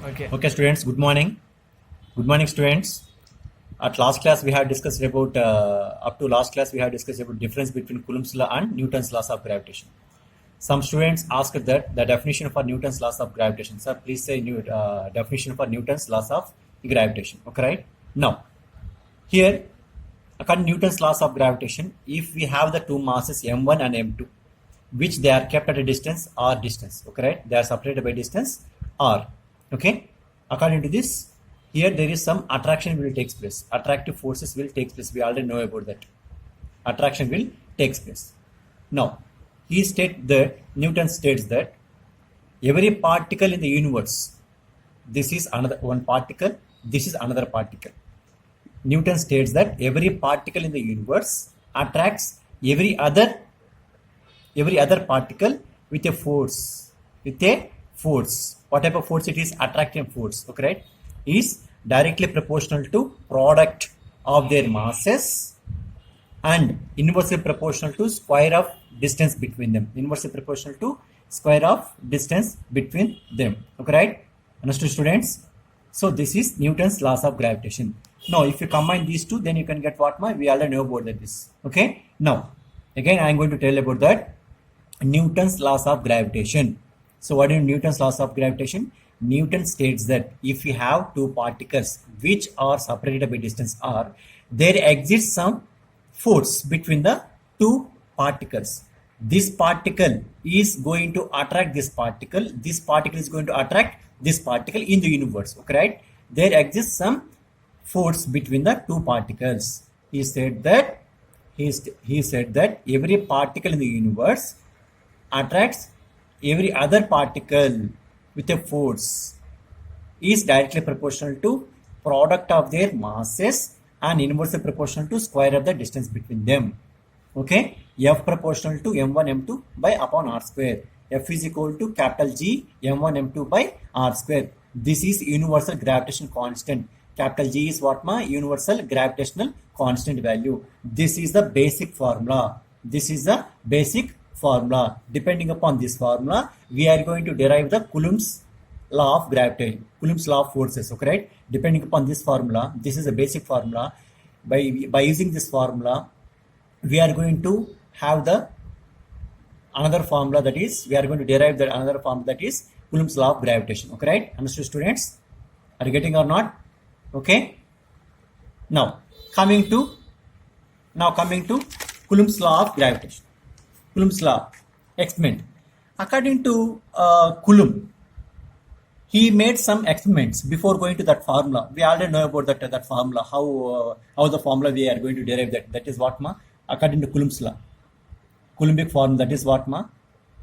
Okay. Okay, students, good morning. Good morning, students. At last class, we have discussed about, up to last class, we have discussed about difference between Coulomb's law and Newton's laws of gravitation. Some students asked that the definition for Newton's laws of gravitation. Sir, please say definition for Newton's laws of gravitation. Okay, right? Now, here, according to Newton's laws of gravitation, if we have the two masses m1 and m2, which they are kept at a distance r distance, okay, right? They are separated by distance r, okay? According to this, here there is some attraction will takes place. Attractive forces will take place. We already know about that. Attraction will takes place. Now, Newton states that every particle in the universe, this is another one particle, this is another particle. Newton states that every particle in the universe attracts every other particle with a force. What type of force it is? Attracting force. Okay, right? Is directly proportional to product of their masses and inversely proportional to square of distance between them. Inversely proportional to square of distance between them. Okay, right? Understood, students? So this is Newton's laws of gravitation. Now, if you combine these two, then you can get what we already know about this. Okay. Now, again, I am going to tell about that Newton's laws of gravitation. So, what is Newton's laws of gravitation? Newton states that if you have two particles which are separated by distance r, there exists some force between the two particles. This particle is going to attract this particle. This particle is going to attract this particle in the universe. Okay, right? There exists some force between the two particles. He said that every particle in the universe attracts every other particle with a force is directly proportional to product of their masses and inversely proportional to square of the distance between them. Okay, F proportional to m1 m2 by upon r square. F is equal to capital G m1 m2 by r square. This is universal gravitational constant. Capital G is what universal gravitational constant value. This is the basic formula. Depending upon this formula, we are going to derive the Coulomb's law of gravity, Coulomb's law of forces. Okay, right? Depending upon this formula, this is a basic formula. By using this formula, we are going to have the another formula, that is, we are going to derive that another formula, that is Coulomb's law of gravitation. Okay, right? Understood, students? Are you getting or not? Okay. Now coming to Coulomb's law of gravitation. Coulomb's law experiment. According to Coulomb, he made some experiments before going to that formula. We already know about that formula. How the formula we are going to derive that. That is what according to Coulomb's law. Coulombic formula, that is what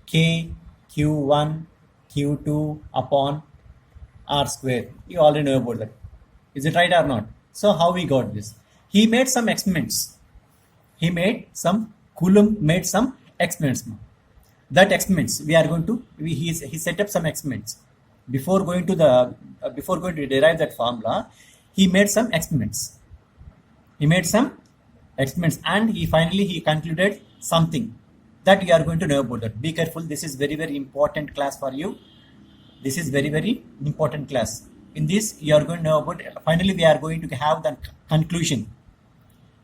K Q1 Q2 upon R square. You already know about that. Is it right or not? So how we got this? He made some experiments. Coulomb made some experiments. That experiments we are going to he set up some experiments before going to derive that formula. He made some experiments. And he finally concluded something that you are going to know about that. Be careful. This is very, very important class for you. This is very, very important class. In this, you are going to know about. Finally, we are going to have the conclusion.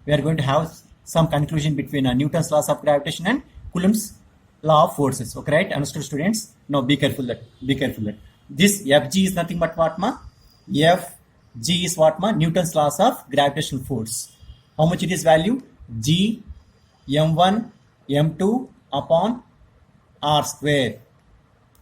We are going to have some conclusion between Newton's laws of gravitation and Coulomb's law of forces. Okay, right? Understood, students? Now, be careful that. This Fg is nothing but what Fg is what Newton's laws of gravitational force. How much it is value? G m1 m2 upon r square.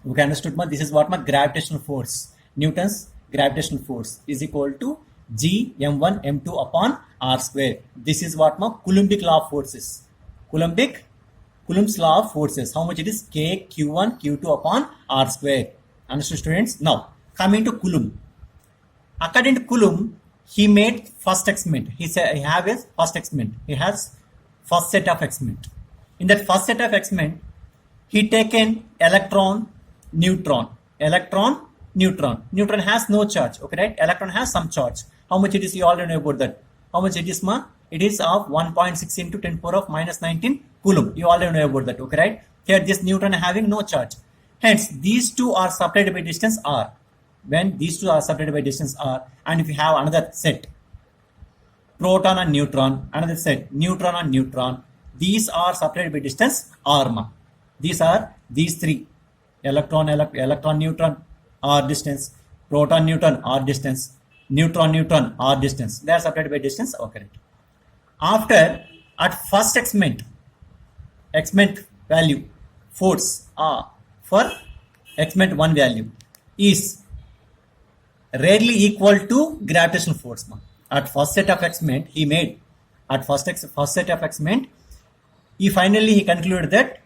Okay, understood? This is what gravitational force. Newton's gravitational force is equal to G m1 m2 upon r square. This is what Coulombic law of forces. Coulomb's law of forces. How much it is? K q1 q2 upon r square. Understood, students? Now coming to Coulomb. According to Coulomb, he made first experiment. He has first set of experiment. In that first set of experiment, he taken electron, neutron. Neutron has no charge. Okay, right? Electron has some charge. How much it is? You already know about that. How much it is, It is of 1.6 into 10 power of minus 19 Coulomb. You already know about that. Okay, right? Here this neutron having no charge. Hence, these two are separated by distance r. when these two are separated by distance r, and if you have another set, proton and neutron, another set, neutron and neutron, these are separated by distance r. These are these three, electron, neutron, r distance, proton, neutron, r distance, neutron, r distance. They are separated by distance. Okay, correct. After, at first experiment value, force for experiment 1 value is rarely equal to gravitational force. At first set of experiment he made, at first set of experiment, he concluded that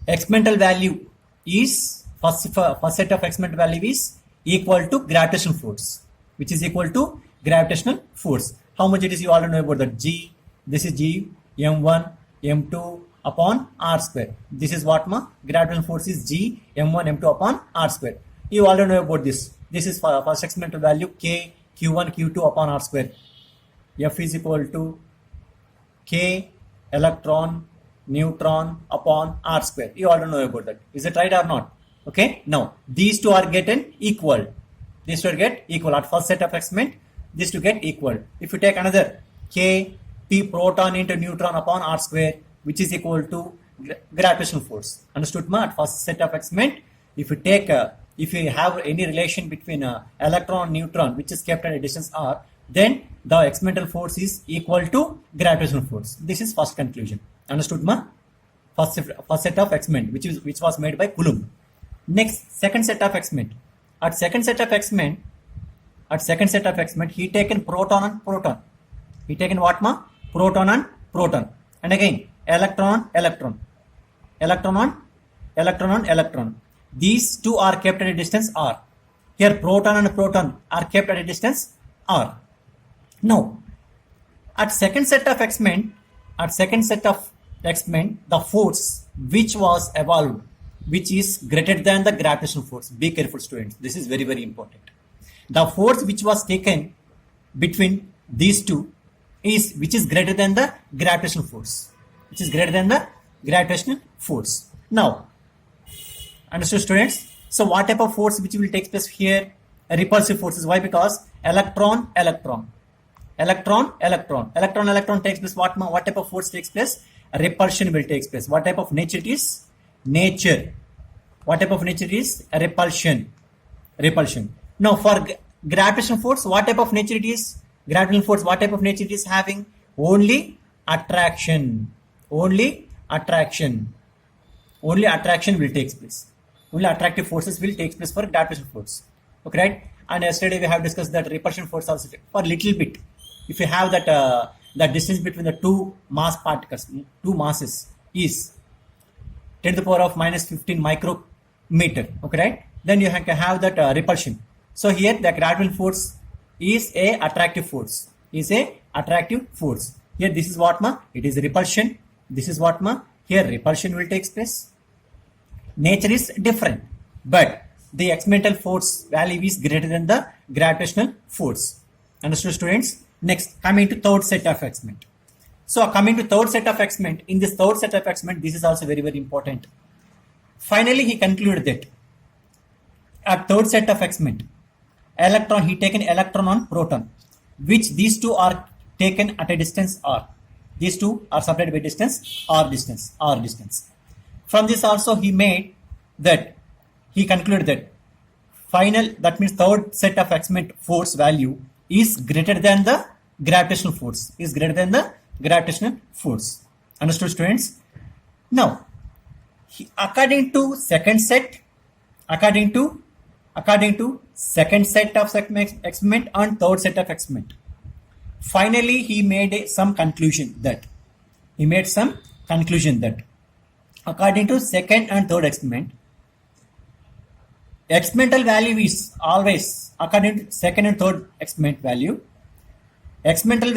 experimental value is first set of experiment value is equal to gravitational force, which is equal to gravitational force. How much it is, you already know about that. G, this is G, m1 m2 upon r square. This is what gravitational force is G m1 m2 upon r square. You already know about this. This is for first experimental value, K q1 q2 upon r square. F is equal to K electron neutron upon r square. You already know about that. Is it right or not? Okay. Now these two are getting equal. These two get equal at first set of experiment. These two get equal. If you take another K p proton into neutron upon r square, which is equal to gravitational force. Understood, ma? At first set of experiment, if you take if you have any relation between electron and neutron, which is kept at a distance r, then the experimental force is equal to gravitational force. This is first conclusion. Understood, ma? First set of experiment, which was made by Coulomb. Next, second set of experiment. At second set of experiment, he taken proton and proton. He taken what, ma? Proton and proton. And again, electron on electron. These two are kept at a distance r. Here proton and proton are kept at a distance r. Now, at second set of experiment, the force which was evolved, which is greater than the gravitational force. Be careful, students. This is very, very important. The force which was taken between these two is which is greater than the gravitational force. Now, understood, students? So what type of force which will take place here? A repulsive forces. Why? Because electron takes place. What type of force takes place? A repulsion will take place. What type of nature it is? Nature. What type of nature is? A repulsion. Now for gravitational force, what type of nature it is? Gravitational force, what type of nature it is having? Only attraction. Only attraction will take place. Only attractive forces will take place for gravitational force. Okay, right? And yesterday we have discussed that repulsion force also for little bit. If you have that the distance between the two mass particles, two masses is 10 to the power of minus 15 micrometer. Okay, right? Then you can have that repulsion. So here the gravitational force is a attractive force. Here this is what it is repulsion. This is what here repulsion will take place. Nature is different, but the experimental force value is greater than the gravitational force. Understood, students? Next, coming to third set of experiment. So coming to third set of experiment, in this third set of experiment, this is also very, very important. Finally, he concluded that at third set of experiment, he taken electron on proton, which these two are taken at a distance r. These two are separated by distance r distance. From this also he concluded that that means third set of experiment force value is greater than the gravitational force. Understood, students? Now, according to second set of experiment and third set of experiment, finally he made some conclusion that according to second and third experiment, experimental value is always, according to second and third experiment value, experimental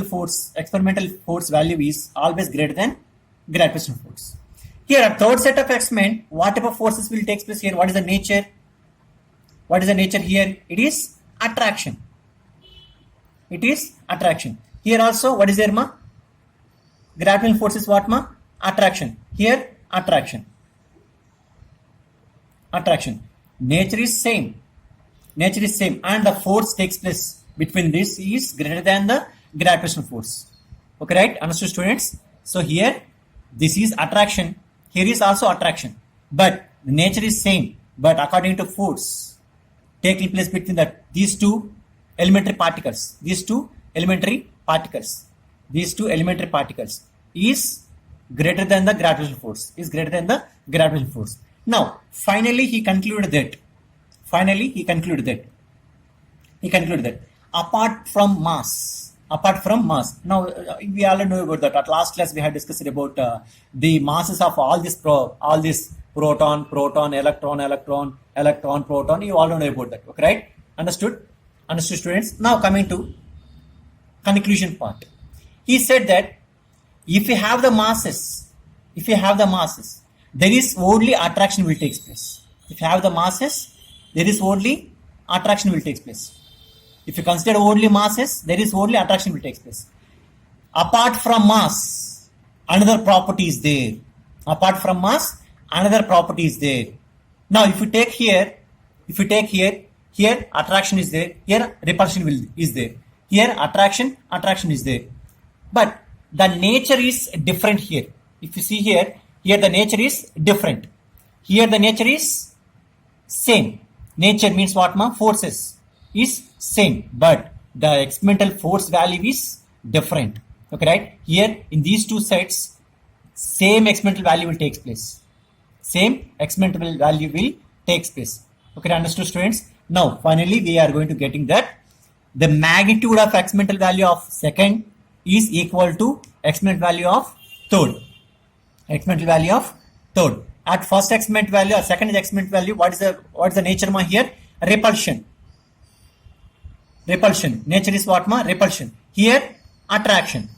force value is always greater than gravitational force. Here at third set of experiment, what type of forces will take place here? What is the nature? Here? It is attraction. Here also, what is there, ma? Gravitational force is what, ma? Attraction. Here, attraction. nature is same. Nature is same, and the force takes place between this is greater than the gravitational force. Okay, right? Understood, students? So here, this is attraction. Here is also attraction, but the nature is same. But according to force taking place between these two elementary particles, these two elementary particles is greater than the gravitational force. Is greater than the gravitational force. Now, finally, he concluded that. Apart from mass. Now, we already know about that. At last class, we had discussed about the masses of all this proton, electron, proton. You all know about that. Okay, right? Understood, students? Now, coming to conclusion part. He said that if you have the masses, there is only attraction will take place. If you have the masses, there is only attraction will take place. If you consider only masses, there is only attraction will take place. Apart from mass, another property is there. Now, if you take here, here attraction is there, here repulsion is there. Here attraction is there. But the nature is different here. If you see here the nature is different. Here the nature is same. Nature means what, ma? Forces is same, but the experimental force value is different. Okay, right? Here in these two sides, same experimental value will take place. Okay, understood, students? Now, finally, we are going to getting that the magnitude of experimental value of second is equal to experimental value of third. At first experimental value or second experimental value, what is the nature, ma? Here, repulsion. Nature is what, ma? Repulsion. Here, attraction.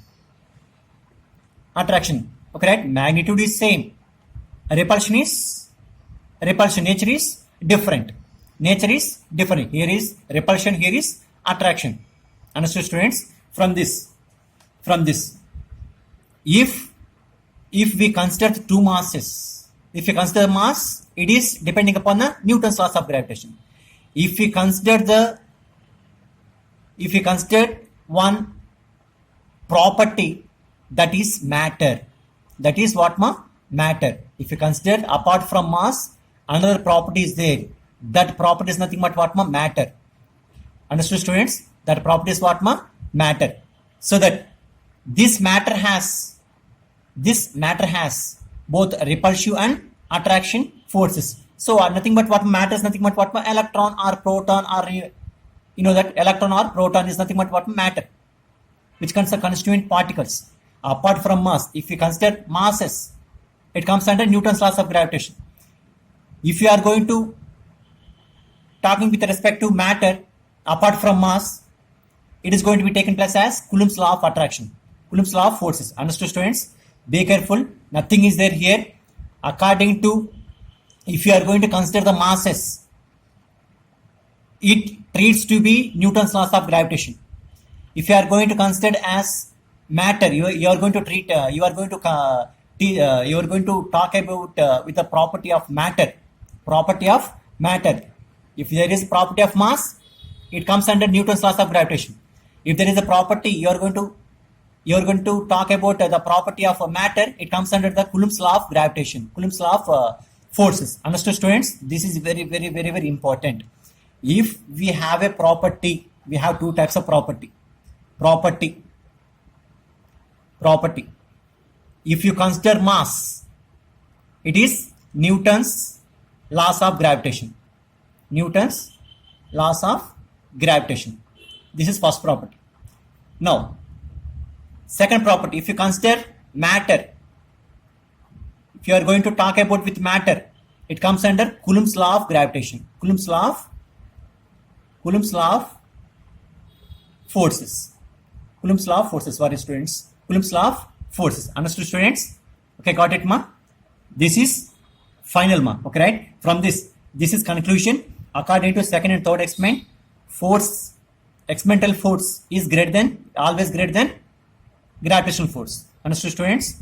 Okay, right? Magnitude is same. Repulsion. Nature is different. Here is repulsion. Here is attraction. Understood, students? From this, if we consider two masses, if we consider mass, it is depending upon the Newton's laws of gravitation. If we consider one property, that is matter. That is what, ma? Matter. If you consider apart from mass, another property is there. That property is nothing but what, ma? Matter. Understood, students? That property is what, ma? Matter. So that this matter has both repulsive and attraction forces. So nothing but what matters, nothing but what, ma? Electron or proton, or you know that electron or proton is nothing but what? Matter, which consider constituent particles. Apart from mass, if you consider masses, it comes under Newton's laws of gravitation. If you are going to talking with respect to matter, apart from mass, it is going to be taken place as Coulomb's law of attraction, Coulomb's law of forces. Understood, students? Be careful. Nothing is there here. According to, if you are going to consider the masses, it treats to be Newton's laws of gravitation. If you are going to consider as matter, you are going to treat, you are going to talk about with the property of matter. If there is a property of mass, it comes under Newton's laws of gravitation. If there is a property, you are going to talk about the property of matter, it comes under the Coulomb's law of gravitation, Coulomb's law of forces. Understood, students? This is very, very, very, very important. If we have a property, we have two types of property. If you consider mass, it is Newton's laws of gravitation. Newton's laws of gravitation. This is first property. Now, second property, if you consider matter, if you are going to talk about with matter, it comes under Coulomb's law of gravitation. Coulomb's law of forces. Sorry, students. Coulomb's law of forces. Understood, students? Okay, got it, ma? This is final, ma. Okay, right? From this is conclusion. According to second and third experiment, experimental force is always greater than gravitational force. Understood, students?